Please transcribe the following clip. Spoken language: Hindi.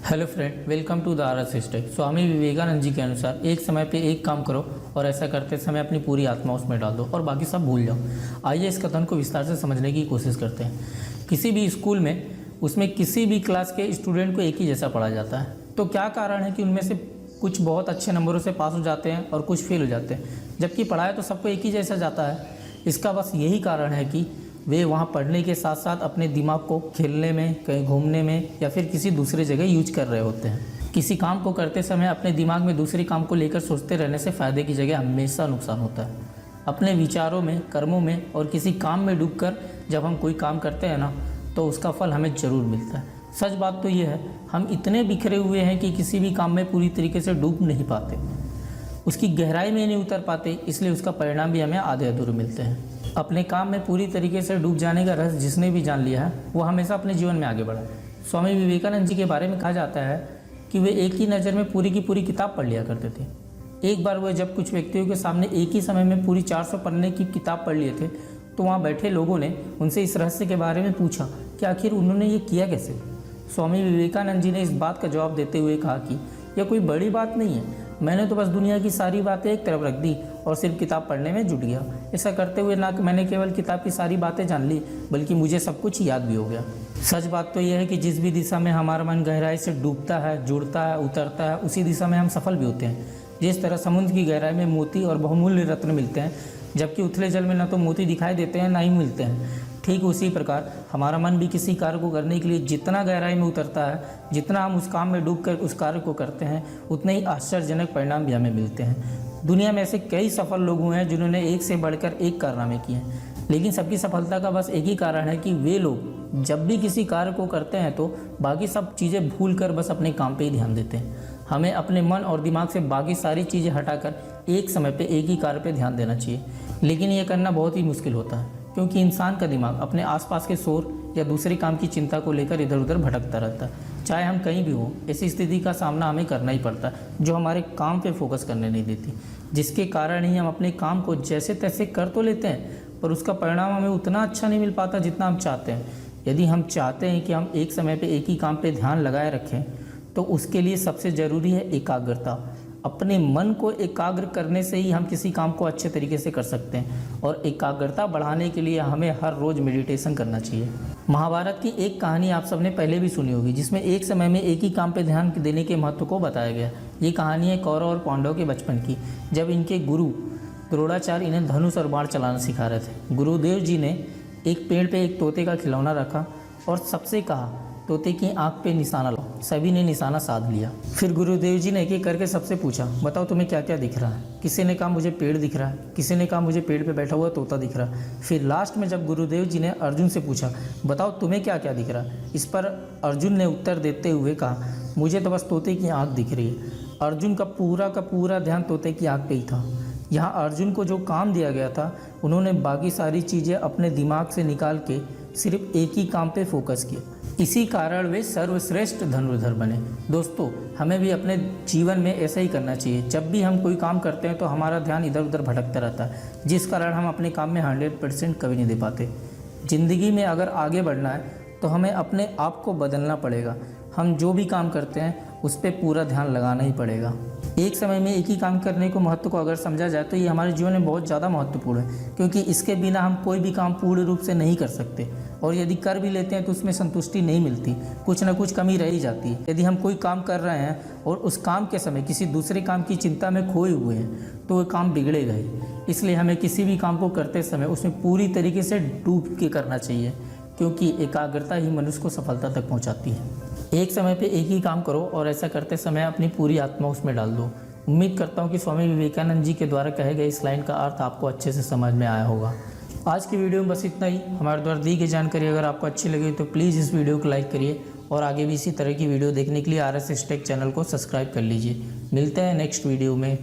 Hello friend, welcome to the RS tech. Swami Vivekananda ji के अनुसार एक समय पे एक काम करो और ऐसा करते समय अपनी पूरी आत्मा उसमें डाल दो और बाकी सब भूल जाओ। आइए इस कथन को विस्तार से समझने की कोशिश करते हैं। किसी भी स्कूल में उसमें किसी भी क्लास के स्टूडेंट को एक ही जैसा पढ़ा जाता है, तो क्या कारण है कि उनमें से कुछ बहुत अच्छे नंबरों से पास हो जाते हैं और कुछ फेल हो जाते हैं, जबकि पढ़ाया तो सबको एक ही जैसा जाता है। इसका बस यही कारण है कि वे वहाँ पढ़ने के साथ साथ अपने दिमाग को खेलने में, कहीं घूमने में या फिर किसी दूसरे जगह यूज कर रहे होते हैं। किसी काम को करते समय अपने दिमाग में दूसरे काम को लेकर सोचते रहने से फ़ायदे की जगह हमेशा नुकसान होता है। अपने विचारों में, कर्मों में और किसी काम में डूबकर जब हम कोई काम करते हैं ना, तो उसका फल हमें ज़रूर मिलता है। सच बात तो यह है, हम इतने बिखरे हुए हैं कि किसी भी काम में पूरी तरीके से डूब नहीं पाते, उसकी गहराई में नहीं उतर पाते, इसलिए उसका परिणाम भी हमें आधे अधूरे मिलते हैं। अपने काम में पूरी तरीके से डूब जाने का रहस्य जिसने भी जान लिया है, वो हमेशा अपने जीवन में आगे बढ़ा है। स्वामी विवेकानंद जी के बारे में कहा जाता है कि वे एक ही नज़र में पूरी की पूरी किताब पढ़ लिया करते थे। एक बार वे जब कुछ व्यक्तियों के सामने एक ही समय में पूरी 400 पन्ने की किताब पढ़ लिए थे, तो वहाँ बैठे लोगों ने उनसे इस रहस्य के बारे में पूछा कि आखिर उन्होंने ये किया कैसे। स्वामी विवेकानंद जी ने इस बात का जवाब देते हुए कहा कि यह कोई बड़ी बात नहीं है, मैंने तो बस दुनिया की सारी बातें एक तरफ रख दी और सिर्फ किताब पढ़ने में जुट गया। ऐसा करते हुए ना मैंने केवल किताब की सारी बातें जान ली, बल्कि मुझे सब कुछ याद भी हो गया। सच बात तो यह है कि जिस भी दिशा में हमारा मन गहराई से डूबता है, जुड़ता है, उतरता है, उसी दिशा में हम सफल भी होते हैं। जिस तरह समुद्र की गहराई में मोती और बहुमूल्य रत्न मिलते हैं, जबकि उथले जल में न तो मोती दिखाई देते हैं, ना ही मिलते हैं, ठीक उसी प्रकार हमारा मन भी किसी कार्य को करने के लिए जितना गहराई में उतरता है, जितना हम उस काम में डूबकर उस कार्य को करते हैं, उतने ही आश्चर्यजनक परिणाम भी हमें मिलते हैं। दुनिया में ऐसे कई सफल लोग हुए हैं जिन्होंने एक से बढ़कर एक कारनामे किए हैं, लेकिन सबकी सफलता का बस एक ही कारण है कि वे लोग जब भी किसी कार्य को करते हैं तो बाकी सब चीज़ें भूल कर बस अपने काम पर ही ध्यान देते हैं। हमें अपने मन और दिमाग से बाकी सारी चीज़ें हटाकर एक समय पर एक ही कार्य पर ध्यान देना चाहिए, लेकिन यह करना बहुत ही मुश्किल होता है, क्योंकि इंसान का दिमाग अपने आसपास के शोर या दूसरे काम की चिंता को लेकर इधर उधर भटकता रहता है। चाहे हम कहीं भी हों, ऐसी स्थिति का सामना हमें करना ही पड़ता है जो हमारे काम पे फोकस करने नहीं देती, जिसके कारण ही हम अपने काम को जैसे तैसे कर तो लेते हैं, पर उसका परिणाम हमें उतना अच्छा नहीं मिल पाता जितना हम चाहते हैं। यदि हम चाहते हैं कि हम एक समय पर एक ही काम पर ध्यान लगाए रखें, तो उसके लिए सबसे ज़रूरी है एकाग्रता। अपने मन को एकाग्र करने से ही हम किसी काम को अच्छे तरीके से कर सकते हैं, और एकाग्रता बढ़ाने के लिए हमें हर रोज़ मेडिटेशन करना चाहिए। महाभारत की एक कहानी आप सबने पहले भी सुनी होगी, जिसमें एक समय में एक ही काम पर ध्यान देने के महत्व को बताया गया। ये कहानी है कौरव और पांडव के बचपन की, जब इनके गुरु द्रोणाचार्य इन्हें धनुष और बाण चलाना सिखा रहे थे। गुरुदेव जी ने एक पेड़ पर एक तोते का खिलौना रखा और सबसे कहा, तोते की आंख पे निशाना लो। सभी ने निशाना साध लिया। फिर गुरुदेव जी ने एक एक करके सबसे पूछा, बताओ तुम्हें क्या क्या दिख रहा है। किसी ने कहा मुझे पेड़ दिख रहा है, किसी ने कहा मुझे पेड़ पे बैठा हुआ तोता दिख रहा है। फिर लास्ट में जब गुरुदेव जी ने अर्जुन से पूछा, बताओ तुम्हें क्या क्या दिख रहा है, इस पर अर्जुन ने उत्तर देते हुए कहा, मुझे तो बस तोते की आँख दिख रही है। अर्जुन का पूरा ध्यान तोते की आँख पे ही था। यहाँ अर्जुन को जो काम दिया गया था, उन्होंने बाकी सारी चीज़ें अपने दिमाग से निकाल के सिर्फ एक ही काम पे फोकस किया। इसी कारण वे सर्वश्रेष्ठ धनुर्धर बने। दोस्तों, हमें भी अपने जीवन में ऐसा ही करना चाहिए। जब भी हम कोई काम करते हैं तो हमारा ध्यान इधर उधर भटकता रहता है, जिस कारण हम अपने काम में 100% कभी नहीं दे पाते। ज़िंदगी में अगर आगे बढ़ना है तो हमें अपने आप को बदलना पड़ेगा। हम जो भी काम करते हैं उस पर पूरा ध्यान लगाना ही पड़ेगा। एक समय में एक ही काम करने को महत्व को अगर समझा जाए तो ये हमारे जीवन में बहुत ज़्यादा महत्वपूर्ण है, क्योंकि इसके बिना हम कोई भी काम पूर्ण रूप से नहीं कर सकते, और यदि कर भी लेते हैं तो उसमें संतुष्टि नहीं मिलती, कुछ ना कुछ कमी रह ही जाती है। यदि हम कोई काम कर रहे हैं और उस काम के समय किसी दूसरे काम की चिंता में खोए हुए हैं, तो वो काम बिगड़ेगा ही। इसलिए हमें किसी भी काम को करते समय उसमें पूरी तरीके से डूब के करना चाहिए, क्योंकि एकाग्रता ही मनुष्य को सफलता तक पहुंचाती है। एक समय पे एक ही काम करो और ऐसा करते समय अपनी पूरी आत्मा उसमें डाल दो। उम्मीद करता हूँ कि स्वामी विवेकानंद जी के द्वारा कहे गए इस लाइन का अर्थ आपको अच्छे से समझ में आया होगा। आज की वीडियो में बस इतना ही। हमारे द्वारा दी गई जानकारी अगर आपको अच्छी लगी तो प्लीज़ इस वीडियो को लाइक करिए, और आगे भी इसी तरह की वीडियो देखने के लिए RS टेक चैनल को सब्सक्राइब कर लीजिए। मिलते हैं नेक्स्ट वीडियो में।